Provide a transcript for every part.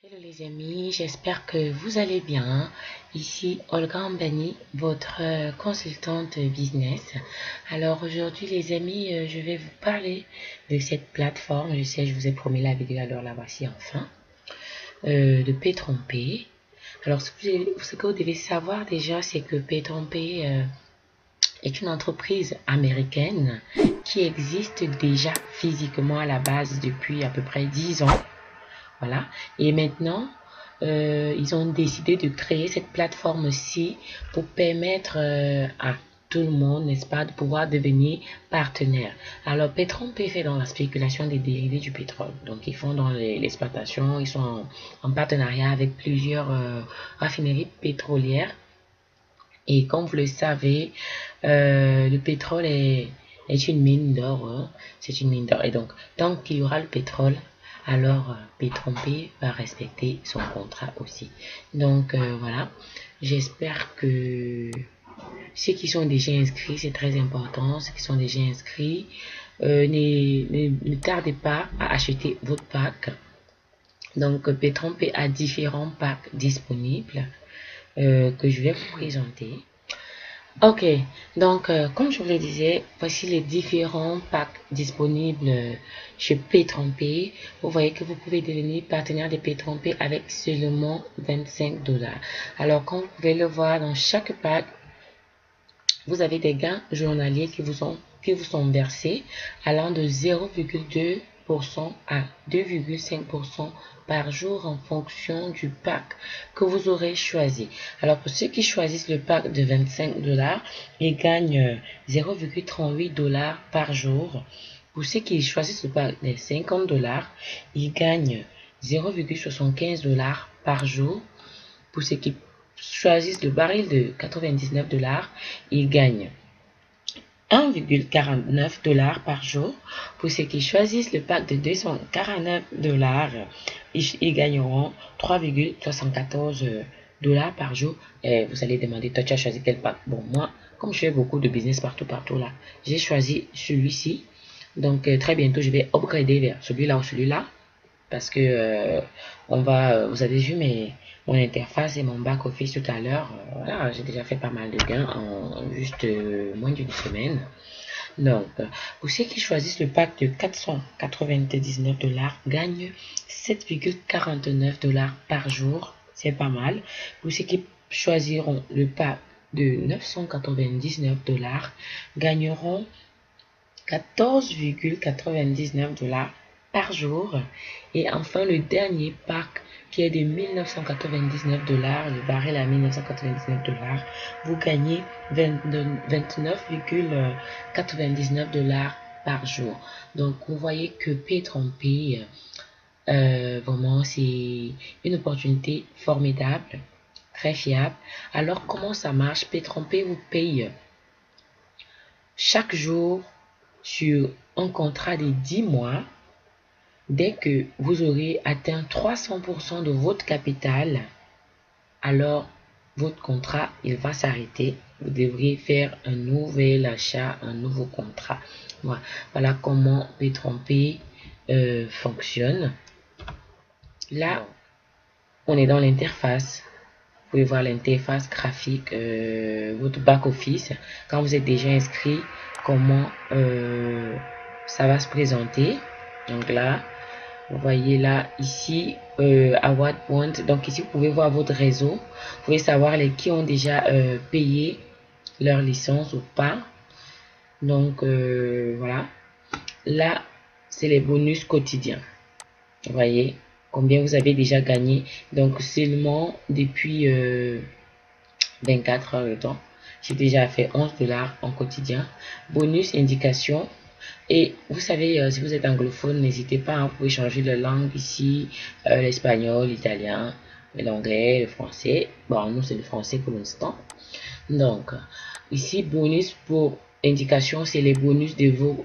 Hello les amis, j'espère que vous allez bien. Ici Olga Ambani, votre consultante business. Alors aujourd'hui les amis, je vais vous parler de cette plateforme. Je sais, je vous ai promis la vidéo, alors la voici enfin. De Pay-tron-pay. Alors ce que vous devez savoir déjà, c'est que Pay-tron-pay est une entreprise américaine qui existe déjà physiquement à la base depuis à peu près 10 ans. Voilà. Et maintenant, ils ont décidé de créer cette plateforme-ci pour permettre à tout le monde, n'est-ce pas, de pouvoir devenir partenaire. Alors, Petron-P fait dans la spéculation des dérivés du pétrole. Donc, ils font dans l'exploitation, ils sont en partenariat avec plusieurs raffineries pétrolières. Et comme vous le savez, le pétrole est une mine d'or. Hein. C'est une mine d'or. Et donc, tant qu'il y aura le pétrole, alors Petron-P va respecter son contrat aussi. Donc, voilà. J'espère que ceux qui sont déjà inscrits, c'est très important, ceux qui sont déjà inscrits, ne tardez pas à acheter votre pack. Donc, Petron-P a différents packs disponibles que je vais vous présenter. Ok, donc comme je vous le disais, voici les différents packs disponibles chez Pay-tron-pay. Vous voyez que vous pouvez devenir partenaire de Pay-tron-pay avec seulement 25 $. Alors comme vous pouvez le voir dans chaque pack, vous avez des gains journaliers qui vous sont versés allant de 0,2% à 2,5% par jour en fonction du pack que vous aurez choisi. Alors pour ceux qui choisissent le pack de 25 $, ils gagnent 0,38 $ par jour. Pour ceux qui choisissent le pack de 50 $, ils gagnent 0,75 $ par jour. Pour ceux qui choisissent le baril de 99 $, ils gagnent 1,49 $ par jour. Pour ceux qui choisissent le pack de 249 $, ils gagneront 3,74 $ par jour. Et vous allez demander, toi tu as choisi quel pack? Bon, moi, comme je fais beaucoup de business partout là, j'ai choisi celui-ci. Donc très bientôt, je vais upgrader vers celui-là ou celui-là. Parce que vous avez vu mon interface et mon back office tout à l'heure. Voilà, j'ai déjà fait pas mal de gains en juste moins d'une semaine. Donc, pour ceux qui choisissent le pack de 499 $, gagnent 7,49 $ par jour. C'est pas mal. Pour ceux qui choisiront le pack de 999 $, gagneront 14,99 $ par jour. Et enfin, le dernier pack qui est de 1999 $, le baril à 1999 $, vous gagnez 29,99 $ par jour. Donc, vous voyez que Pay-tron-pay, vraiment, c'est une opportunité formidable, très fiable. Alors, comment ça marche? Pay-tron-pay vous paye chaque jour sur un contrat de 10 mois. Dès que vous aurez atteint 300% de votre capital, alors votre contrat, il va s'arrêter. Vous devrez faire un nouvel achat, un nouveau contrat. Voilà comment Pay-tron-pay fonctionne. Là, on est dans l'interface. Vous pouvez voir l'interface graphique, votre back-office. Quand vous êtes déjà inscrit, comment ça va se présenter. Donc là, vous voyez là, ici, Award Point. Donc ici, vous pouvez voir votre réseau. Vous pouvez savoir qui ont déjà payé leur licence ou pas. Donc, voilà. Là, c'est les bonus quotidiens. Vous voyez combien vous avez déjà gagné. Donc, seulement depuis 24 heures de temps, j'ai déjà fait 11 $ en quotidien. Bonus indication. Et vous savez, si vous êtes anglophone, n'hésitez pas, vous pouvez changer de langue ici, l'espagnol, l'italien, l'anglais, le français. Bon, nous, c'est le français pour l'instant. Donc, ici, bonus pour indication, c'est les bonus de vos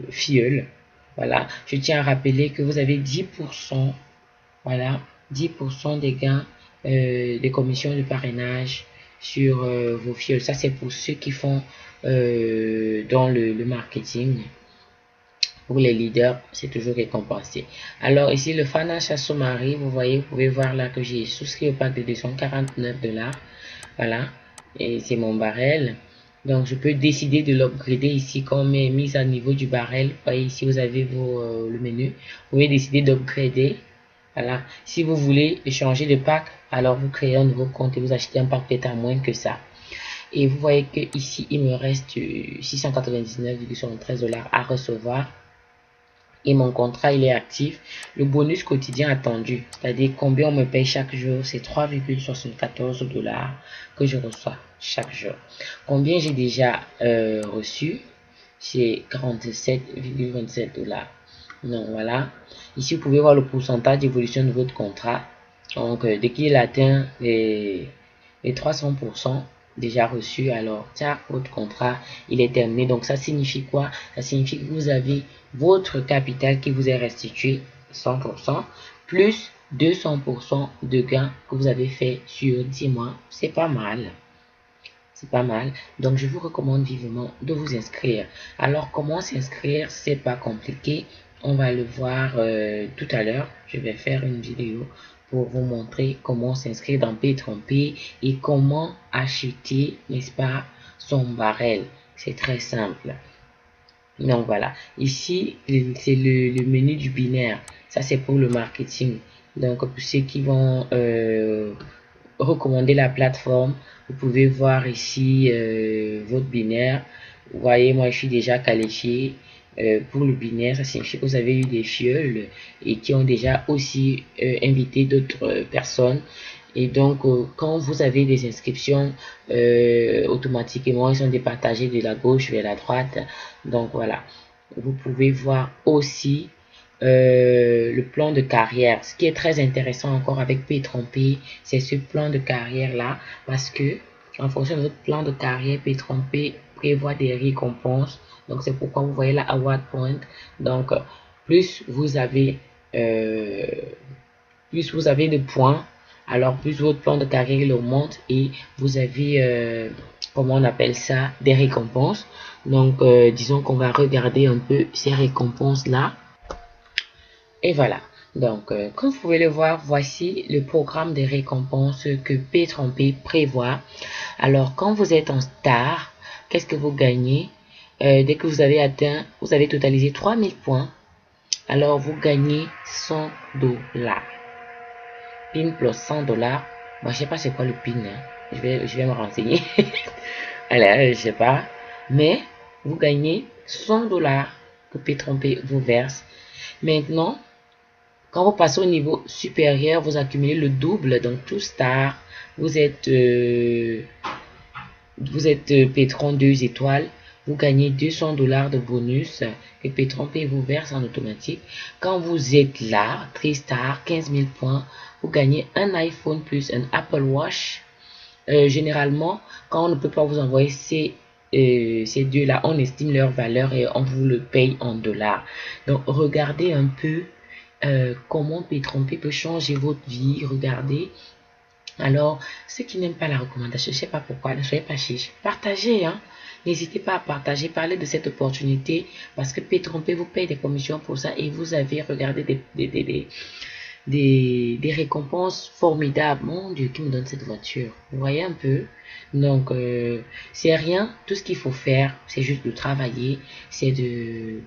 filleuls. Voilà, je tiens à rappeler que vous avez 10%, voilà, 10% des gains des commissions de parrainage sur vos filleuls. Ça, c'est pour ceux qui font dans le marketing. Pour les leaders, c'est toujours récompensé. Alors ici, le Financial Summary, vous voyez, vous pouvez voir là que j'ai souscrit au pack de 249 $. Voilà, et c'est mon barrel. Donc, je peux décider de l'upgrader ici comme mise à niveau du barrel. Vous voyez ici, vous avez le menu. Vous pouvez décider d'upgrader. Voilà. Si vous voulez changer de pack, alors vous créez un nouveau compte et vous achetez un pack peut-être à moins que ça. Et vous voyez que ici, il me reste 699,73 $ à recevoir. Et mon contrat, il est actif. Le bonus quotidien attendu, c'est-à-dire combien on me paye chaque jour, c'est 3,74 $ que je reçois chaque jour. Combien j'ai déjà reçu, c'est 47,27 $. Donc voilà. Ici, vous pouvez voir le pourcentage d'évolution de votre contrat. Donc, dès qu'il atteint les 300% déjà reçus, alors, ça, votre contrat, il est terminé. Donc, ça signifie quoi? Ça signifie que vous avez votre capital qui vous est restitué 100%, plus 200% de gains que vous avez fait sur 10 mois. C'est pas mal. C'est pas mal. Donc, je vous recommande vivement de vous inscrire. Alors, comment s'inscrire? C'est pas compliqué. On va le voir tout à l'heure. Je vais faire une vidéo pour vous montrer comment s'inscrire dans Pay-Tromper et comment acheter, n'est-ce pas, son barrel. C'est très simple. Donc, voilà. Ici, c'est le menu du binaire. Ça, c'est pour le marketing. Donc, pour ceux qui vont recommander la plateforme, vous pouvez voir ici votre binaire. Vous voyez, moi je suis déjà qualifié pour le binaire. Ça signifie que vous avez eu des fioles et qui ont déjà aussi invité d'autres personnes. Et donc, quand vous avez des inscriptions, automatiquement, ils sont départagés de la gauche vers la droite. Donc, voilà. Vous pouvez voir aussi le plan de carrière. Ce qui est très intéressant encore avec Pay-Tromper, c'est ce plan de carrière là, parce que en fonction de votre plan de carrière, Pay-Tromper prévoit des récompenses. Donc c'est pourquoi vous voyez la Award Point. Donc plus vous avez de points, alors plus votre plan de carrière il augmente et vous avez comment on appelle ça, des récompenses. Donc disons qu'on va regarder un peu ces récompenses là. Et voilà. Donc, comme vous pouvez le voir, voici le programme de récompenses que Pay-Tromper prévoit. Alors, quand vous êtes en star, qu'est-ce que vous gagnez? Dès que vous avez atteint, vous avez totalisé 3000 points. Alors, vous gagnez 100 $. PIN plus 100 $. Moi, je sais pas c'est quoi le PIN. Hein. Je vais me renseigner. Alors, je sais pas. Mais, vous gagnez 100 $ que Pay-Tromper vous verse. Maintenant, quand vous passez au niveau supérieur, vous accumulez le double. Donc, tout star, vous êtes Pétron 2 étoiles. Vous gagnez 200 $ de bonus que Pay-Tromper vous verse en automatique. Quand vous êtes là, 3 star, 15 000 points, vous gagnez un iPhone plus un Apple Watch. Généralement, quand on ne peut pas vous envoyer ces deux-là, on estime leur valeur et on vous le paye en dollars. Donc, regardez un peu comment Pay-Tromper peut changer votre vie. Regardez. Alors, ceux qui n'aiment pas la recommandation, je ne sais pas pourquoi, ne soyez pas chiche. Partagez, hein. N'hésitez pas à partager, parler de cette opportunité parce que Pay-Tromper vous paye des commissions pour ça et vous avez regardé des récompenses formidables. Mon Dieu, qui me donne cette voiture? Vous voyez un peu? Donc, c'est rien. Tout ce qu'il faut faire, c'est juste de travailler, c'est de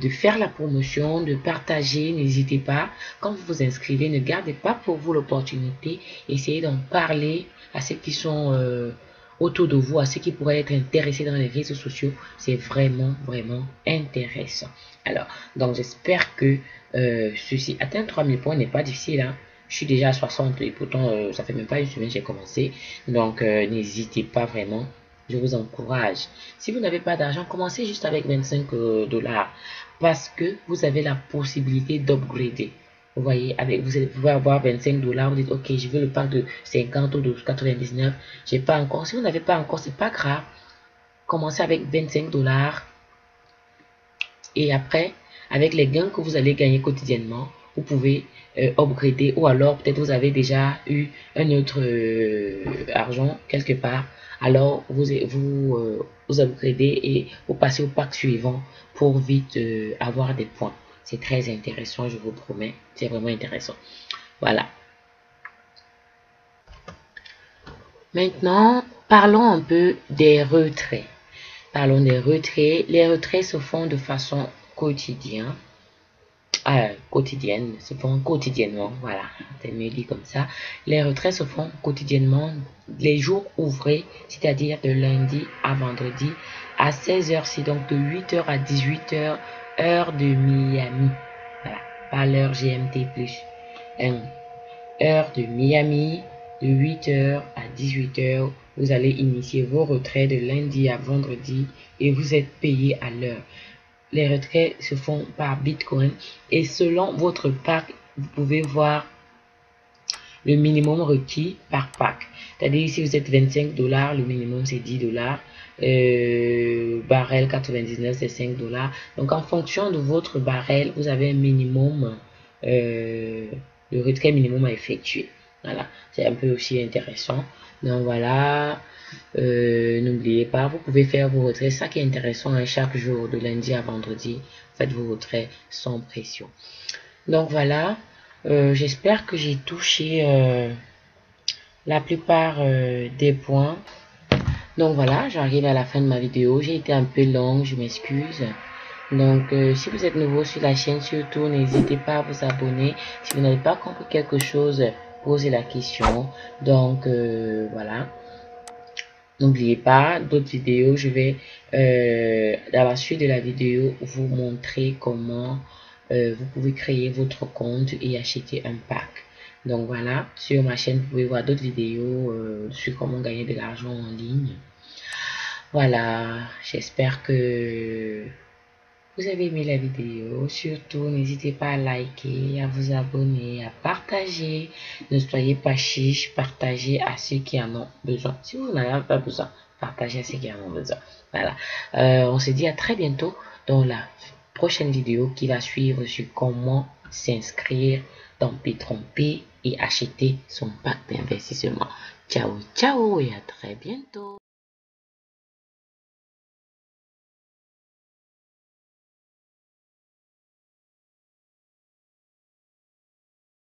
faire la promotion, de partager. N'hésitez pas. Quand vous vous inscrivez, ne gardez pas pour vous l'opportunité. Essayez d'en parler à ceux qui sont autour de vous, à ceux qui pourraient être intéressés dans les réseaux sociaux. C'est vraiment, vraiment intéressant. Alors, donc j'espère que ceci, atteindre 3000 points n'est pas difficile. Hein. Je suis déjà à 60 et pourtant ça fait même pas une semaine que j'ai commencé. Donc n'hésitez pas vraiment. Je vous encourage. Si vous n'avez pas d'argent, commencez juste avec 25 $ parce que vous avez la possibilité d'upgrader. Vous voyez, vous pouvez avoir 25 $, vous dites, ok, je veux le pack de 50 ou de 99, j'ai pas encore. Si vous n'avez pas encore, c'est pas grave. Commencez avec 25 $ et après, avec les gains que vous allez gagner quotidiennement, vous pouvez upgrader, ou alors peut-être vous avez déjà eu un autre argent quelque part, alors vous upgradez et vous passez au pack suivant pour vite avoir des points. C'est très intéressant, je vous promets, c'est vraiment intéressant. Voilà. Maintenant, parlons un peu des retraits. Parlons des retraits. Les retraits se font de façon quotidienne. Se font quotidiennement. Voilà, c'est mieux dit comme ça. Les retraits se font quotidiennement les jours ouvrés, c'est-à-dire de lundi à vendredi à 16h, donc de 8h à 18h, heure de Miami. Voilà, pas l'heure GMT plus. Heure de Miami, de 8h à 18h, vous allez initier vos retraits de lundi à vendredi et vous êtes payé à l'heure. Les retraits se font par Bitcoin et selon votre pack, vous pouvez voir le minimum requis par pack. C'est-à-dire si vous êtes 25 $, le minimum c'est 10 $. Barrel 99 c'est 5 $. Donc en fonction de votre barrel, vous avez un minimum de retrait minimum à effectuer. Voilà, c'est un peu aussi intéressant. Donc voilà, n'oubliez pas, vous pouvez faire vos retraits. Ça qui est intéressant, hein, chaque jour de lundi à vendredi, faites vos retraits sans pression. Donc voilà, j'espère que j'ai touché la plupart des points. Donc voilà, j'arrive à la fin de ma vidéo. J'ai été un peu longue, je m'excuse. Donc si vous êtes nouveau sur la chaîne, surtout n'hésitez pas à vous abonner. Si vous n'avez pas compris quelque chose, posez la question. Donc voilà. N'oubliez pas, d'autres vidéos, je vais dans la suite de la vidéo vous montrer comment vous pouvez créer votre compte et acheter un pack. Donc voilà, sur ma chaîne, vous pouvez voir d'autres vidéos sur comment gagner de l'argent en ligne. Voilà, j'espère que vous avez aimé la vidéo. Surtout, n'hésitez pas à liker, à vous abonner, à partager. Ne soyez pas chiche, partagez à ceux qui en ont besoin. Si vous n'en avez pas besoin, partagez à ceux qui en ont besoin. Voilà. On se dit à très bientôt dans la prochaine vidéo qui va suivre sur comment s'inscrire dans P-Trompé et acheter son pack d'investissement. Ciao, ciao et à très bientôt.